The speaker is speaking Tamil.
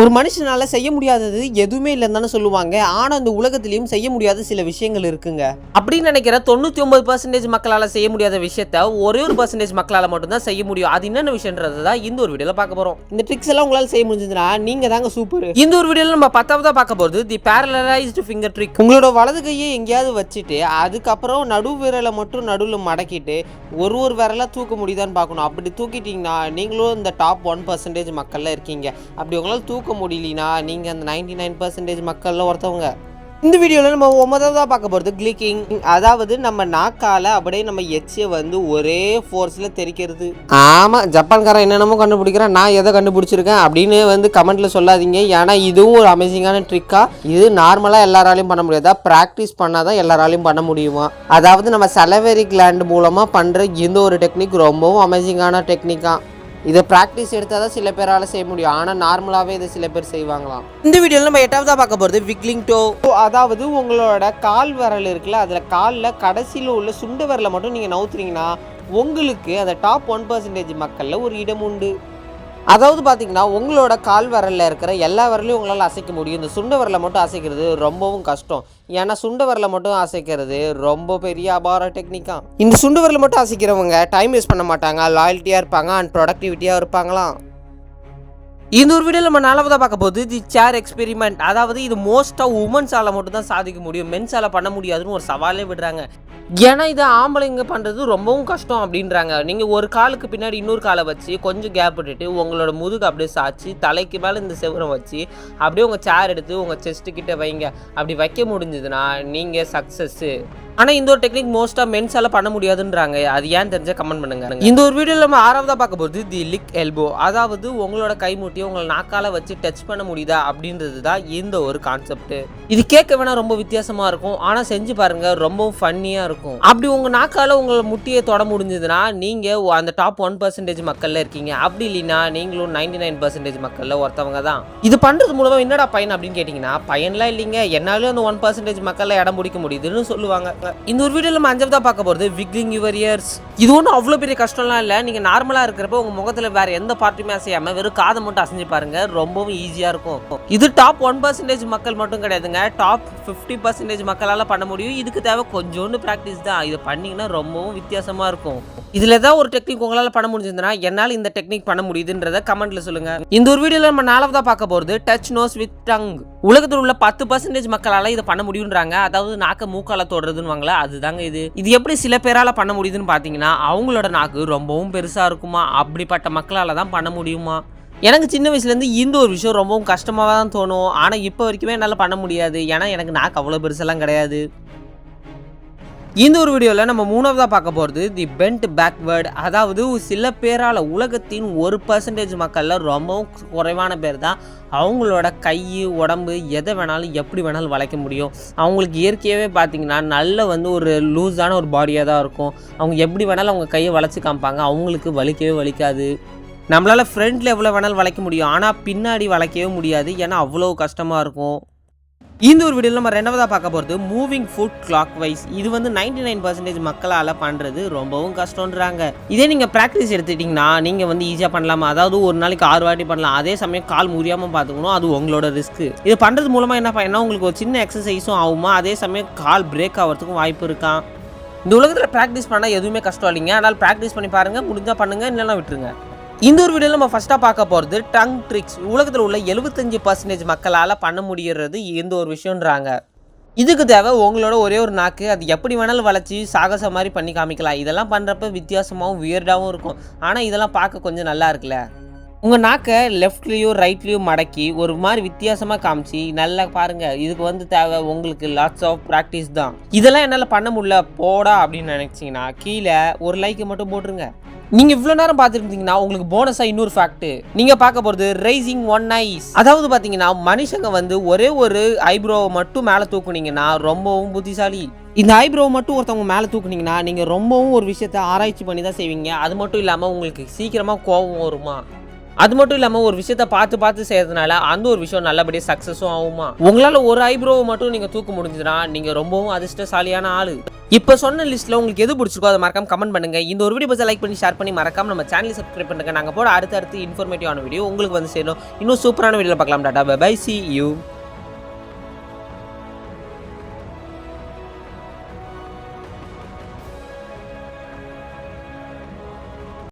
ஒரு மனுஷனால செய்ய முடியாதது எதுவுமே இல்லைன்னு தானே சொல்லுவாங்க. ஆனால் அந்த உலகத்திலையும் செய்ய முடியாத சில விஷயங்கள் இருக்குங்க. அப்படின்னு நினைக்கிற 99% மக்களால் செய்ய முடியாத விஷயத்த ஒரே ஒரு % மக்களால் மட்டும்தான் செய்ய முடியும். அது என்னென்ன விஷயன்றது தான் இந்த ஒரு வீடியோவில் பார்க்க போகிறோம். இந்த ட்ரிக்ஸ் எல்லாம் உங்களால் செய்ய முடிஞ்சதுன்னா நீங்கள் தாங்க சூப்பர். இந்த ஒரு வீடியோவில் நம்ம 10ஆவதா பார்க்க போகிறது தி பேரலைஸ்டு ஃபிங்கர் ட்ரிக். உங்களோட வலது கையை எங்கேயாவது வச்சுட்டு அதுக்கப்புறம் நடு விரலை மட்டும் நடுவில் மடக்கிட்டு ஒரு விரலை தூக்க முடியுதான்னு பார்க்கணும். அப்படி தூக்கிட்டீங்கன்னா நீங்களும் இந்த டாப் 1% மக்கள்ல இருக்கீங்க. அப்படி உங்களால் தூக்க முடியலனா நீங்கள் அந்த 99% மக்களில் ஒருத்தவங்க. இந்த வீடியோவில் நம்ம 9ஆவதா பார்க்க போகிறது கிளிக்கிங். அதாவது நம்ம நாக்கால் அப்படியே நம்ம எச்சியை வந்து ஒரே ஃபோர்ஸில் தெரிக்கிறது. ஆமாம், ஜப்பான்காரன் என்னென்னமோ கண்டுபிடிக்கிறேன், நான் எதை கண்டுபிடிச்சிருக்கேன் அப்படின்னு வந்து கமெண்ட்டில் சொல்லாதீங்க. ஏன்னா இதுவும் ஒரு அமேசிங்கான ட்ரிக்காக. இது நார்மலாக எல்லாராலையும் பண்ண முடியாதா, ப்ராக்டிஸ் பண்ணால் தான் எல்லாராலையும் பண்ண முடியுமா. அதாவது நம்ம சலவரி கிளாண்ட் மூலமாக பண்ணுற இந்த ஒரு டெக்னிக் ரொம்பவும் அமேசிங்கான டெக்னிக்காக. இதை ப்ராக்டிஸ் எடுத்தால் தான் சில பேரால் செய்ய முடியும். ஆனால் நார்மலாகவே இதை சில பேர் செய்வாங்களாம். இந்த வீடியோவில் நம்ம 8ஆவதா பார்க்க போகிறது விக்லிங் டோ. அதாவது உங்களோட கால் விரல் இருக்குல்ல, அதில் காலில் கடைசியில் உள்ள சுண்டு விரலை மட்டும் நீங்கள் நவுத்துறீங்கன்னா உங்களுக்கு அந்த டாப் 1% மக்களில் ஒரு இடம் உண்டு. அதாவது பார்த்தீங்கன்னா உங்களோட கால் விரலில் இருக்கிற எல்லா விரலையும் உங்களால் அசைக்க முடியும். இந்த சுண்டு விரலை மட்டும் அசைக்கிறது ரொம்பவும் கஷ்டம். ஏன்னா சுண்டு விரலை மட்டும் அசைக்கிறது ரொம்ப பெரிய அபார டெக்னிக்காக. இந்த சுண்டு விரலை மட்டும் அசைக்கிறவங்க டைம் வேஸ்ட் பண்ண மாட்டாங்க, லாயல்ட்டியாக இருப்பாங்க அண்ட் ப்ரொடக்டிவிட்டியாக இருப்பாங்களாம். இந்த ஒரு வீடியோவில் நம்ம 4ஆவதா பார்க்க போது தி சேர் எக்ஸ்பெரிமெண்ட். அதாவது இது மோஸ்ட்டாக உமன்ஸால் மட்டும் தான் சாதிக்க முடியும், மென்ஸால் பண்ண முடியாதுன்னு ஒரு சவாலே விடுறாங்க. ஏன்னா இதை ஆம்பளைங்க பண்ணுறது ரொம்பவும் கஷ்டம் அப்படின்றாங்க. நீங்கள் ஒரு காலுக்கு பின்னாடி இன்னொரு காலை வச்சு கொஞ்சம் கேப் விட்டுட்டு உங்களோட முதுகு அப்படியே சாய்ச்சி தலைக்கு மேலே இந்த செவரை வச்சு அப்படியே உங்கள் சேர் எடுத்து உங்கள் செஸ்ட்டுக்கிட்ட வைங்க. அப்படி வைக்க முடிஞ்சதுன்னா நீங்கள் சக்ஸஸ்ஸு. ஆனால் இந்த ஒரு டெக்னிக் மோஸ்ட்டாக மென்ஸால் பண்ண முடியாதுன்றாங்க. அது ஏன் தெரிஞ்சால் கமெண்ட் பண்ணுங்க. இந்த ஒரு வீடியோவில் நம்ம 6ஆவதா பார்க்க போகிறது தி லிக் எல்போ. அதாவது உங்களோட கைமுட்டியை உங்களை நாக்கால வச்சு டச் பண்ண முடியுதா அப்படின்றது தான் இந்த ஒரு கான்செப்ட். இது கேட்க வேணா ரொம்ப வித்தியாசமாக இருக்கும், ஆனால் செஞ்சு பாருங்க ரொம்பவும் ஃபன்னியாக இருக்கும். அப்படி உங்கள் நாக்கால உங்களை முட்டியை தொட முடிஞ்சதுன்னா நீங்கள் அந்த டாப் 1% மக்களில் இருக்கீங்க. அப்படி இல்லைன்னா நீங்களும் 99% மக்களில் ஒருத்தவங்க தான். இது பண்ணுறது மூலமாக என்னடா பயன் அப்படின்னு கேட்டிங்கன்னா, பயன்லாம் இல்லைங்க, என்னாலும் அந்த 1% மக்களில் இடம் பிடிக்க முடியுதுன்னு சொல்லுவாங்க. இந்த ஒரு வீடியோவில் நம்ம 5ஆவதா பார்க்க போகிறது விக்லிங் யுவர் இயர்ஸ். இது ஒன்றும் அவ்வளோ பெரிய கஷ்டம்லாம் இல்லை. நீங்கள் நார்மலாக இருக்கிறப்ப உங்கள் முகத்தில் வேறு எந்த பார்ட்டுமே அசையாமல் வெறும் காதை மட்டும் அசைஞ்சு பாருங்க, ரொம்பவும் ஈஸியாக இருக்கும். இது டாப் 1% மக்கள் மட்டும் கிடையாதுங்க, டாப் 50% மக்களால் பண்ண முடியும். இதுக்கு தேவை கொஞ்சோண்டு ப்ராக்டிஸ் தான். இதை பண்ணிங்கன்னா ரொம்பவும் வித்தியாசமாக இருக்கும். இதில் ஏதாவது ஒரு டெக்னிக் உங்களால் பண்ண முடிஞ்சதுன்னா என்னால் இந்த டெக்னிக் பண்ண முடியுதுன்றதை கமெண்ட்ல சொல்லுங்க. இந்த ஒரு வீடியோவில் நம்ம 4ஆவதா பார்க்க போகிறது டச் நோஸ் வித் டங். உலகத்தில் உள்ள 10% மக்களால் இதை பண்ண முடியுன்றாங்க. அதாவது நாக்க மூக்கால தொடுறதுன்னு வாங்கல, அதுதாங்க இது. இது எப்படி சில பேரால் பண்ண முடியுதுன்னு பார்த்தீங்கன்னா, அவங்களோட நாக்கு ரொம்பவும் பெருசாக இருக்குமா, அப்படிப்பட்ட மக்களால் தான் பண்ண முடியுமா. எனக்கு சின்ன வயசுலேருந்து இந்த ஒரு விஷயம் ரொம்பவும் கஷ்டமாக தான் தோணும். ஆனால் இப்போ வரைக்குமே என்னால் பண்ண முடியாது, ஏன்னா எனக்கு நாக்கு அவ்வளோ பெருசெல்லாம் கிடையாது. இந்த ஒரு வீடியோவில் நம்ம 3ஆவதா பார்க்க போகிறது தி பெண்ட் பேக்வேர்டு. அதாவது சில பேரால் உலகத்தின் 1% மக்களில் ரொம்பவும் குறைவான பேர் தான் அவங்களோட கை உடம்பு எதை வேணாலும் எப்படி வேணாலும் வளைக்க முடியும். அவங்களுக்கு இயற்கையாகவே பார்த்திங்கன்னா நல்ல வந்து ஒரு லூஸான ஒரு பாடியாக தான் இருக்கும். அவங்க எப்படி வேணாலும் அவங்க கையை வளைச்சி காமிப்பாங்க, அவங்களுக்கு வலிக்கவே வலிக்காது. நம்மளால் ஃப்ரண்ட்டில் எவ்வளோ வேணாலும் வளைக்க முடியும், ஆனால் பின்னாடி வளைக்கவே முடியாது, ஏன்னா அவ்வளோ கஷ்டமாக இருக்கும். இந்த ஒரு வீடியோவில் நம்ம 2ஆவதா பார்க்க போகிறது மூவிங் ஃபுட் கிளாக் வைஸ். இது வந்து 99% மக்களால் பண்ணுறது ரொம்பவும் கஷ்டன்றாங்க. இதே நீங்கள் ப்ராக்டிஸ் எடுத்துட்டிங்கன்னா நீங்கள் வந்து ஈஸியாக பண்ணலாமா. அதாவது ஒரு நாளைக்கு 6 வாட்டி பண்ணலாம். அதே சமயம் கால் முறியாமல் பார்த்துக்கணும், அது உங்களோட ரிஸ்க்கு. இது பண்ணுறது மூலமாக என்ன பண்ணால் உங்களுக்கு ஒரு சின்ன எக்ஸசைஸும் ஆகுமா, அதே சமயம் கால் பிரேக் ஆகிறதுக்கும் வாய்ப்பு இருக்கான். இந்த உலகத்தில் ப்ராக்டிஸ் பண்ணால் எதுவுமே கஷ்டம் இல்லைங்க, அதனால் ப்ராக்டிஸ் பண்ணி பாருங்கள், முடிஞ்சால் பண்ணுங்கள், இல்லைன்னா விட்டுருங்க. இந்த ஒரு வீடியோவில் நம்ம ஃபஸ்ட்டாக பார்க்க போகிறது டங் ட்ரிக்ஸ். உலகத்தில் உள்ள 75% மக்களால் பண்ண முடிகிறது இந்த ஒரு விஷயன்றாங்க. இதுக்கு தேவை உங்களோட ஒரே ஒரு நாக்கு. அது எப்படி வேணாலும் வளைச்சி சாகசம் மாதிரி பண்ணி காமிக்கலாம். இதெல்லாம் பண்ணுறப்ப வித்தியாசமாகவும் வியர்டாகவும் இருக்கும், ஆனால் இதெல்லாம் பார்க்க கொஞ்சம் நல்லா இருக்குல்ல. உங்கள் நாக்கை லெஃப்ட்லேயும் ரைட்லேயும் மடக்கி ஒரு மாதிரி வித்தியாசமாக காமிச்சு நல்லா பாருங்கள். இதுக்கு வந்து தேவை உங்களுக்கு லாட்ஸ் ஆஃப் ப்ராக்டிஸ் தான். இதெல்லாம் என்னால் பண்ண முடியல போடா அப்படின்னு நினச்சிங்கன்னா கீழே ஒரு லைக்கை மட்டும் போட்டுருங்க. நீங்கள் இவ்வளோ நேரம் பார்த்துருந்தீங்கன்னா உங்களுக்கு போனஸாக இன்னொரு ஃபேக்ட் நீங்கள் பார்க்க போகிறது ரைசிங் ஒன் ஐஸ். அதாவது பார்த்தீங்கன்னா மனுஷங்க வந்து ஒரே ஒரு ஐப்ரோவை மட்டும் மேலே தூக்குனீங்கன்னா ரொம்பவும் புத்திசாலி. இந்த ஐப்ரோவை மட்டும் ஒருத்தவங்க மேலே தூக்குனீங்கன்னா நீங்கள் ரொம்பவும் ஒரு விஷயத்தை ஆராய்ச்சி பண்ணி தான் செய்வீங்க. அது மட்டும் இல்லாமல் உங்களுக்கு சீக்கிரமாக கோபம் வருமா. அது மட்டும் இல்லாம ஒரு விஷயத்த பார்த்து செய்யறதுனால அந்த ஒரு விஷயம் நல்லபடியா சக்சஸும் ஆகுமா. உங்களால ஒரு ஐப்ரோவை மட்டும் நீங்க தூக்க முடிஞ்சதுன்னா நீங்க ரொம்பவும் அதிர்ஷ்டசாலியான ஆளு. இப்ப சொன்ன லிஸ்ட்ல உங்களுக்கு எது பிடிச்சிருக்கோ அதை மறக்காம கமெண்ட் பண்ணுங்க. இந்த ஒரு வீடியோ பத்தி லைக் பண்ணி ஷேர் பண்ணி மறக்காம நம்ம சேனலை சப்ஸ்கிரைப் பண்ணுங்க. நாங்க போட அடுத்து இன்ஃபர்மேட்டிவான வீடியோ உங்களுக்கு வந்து சேரும். இன்னும் சூப்பரான வீடியோல பார்க்கலாம். Ta ta bye bye, see you.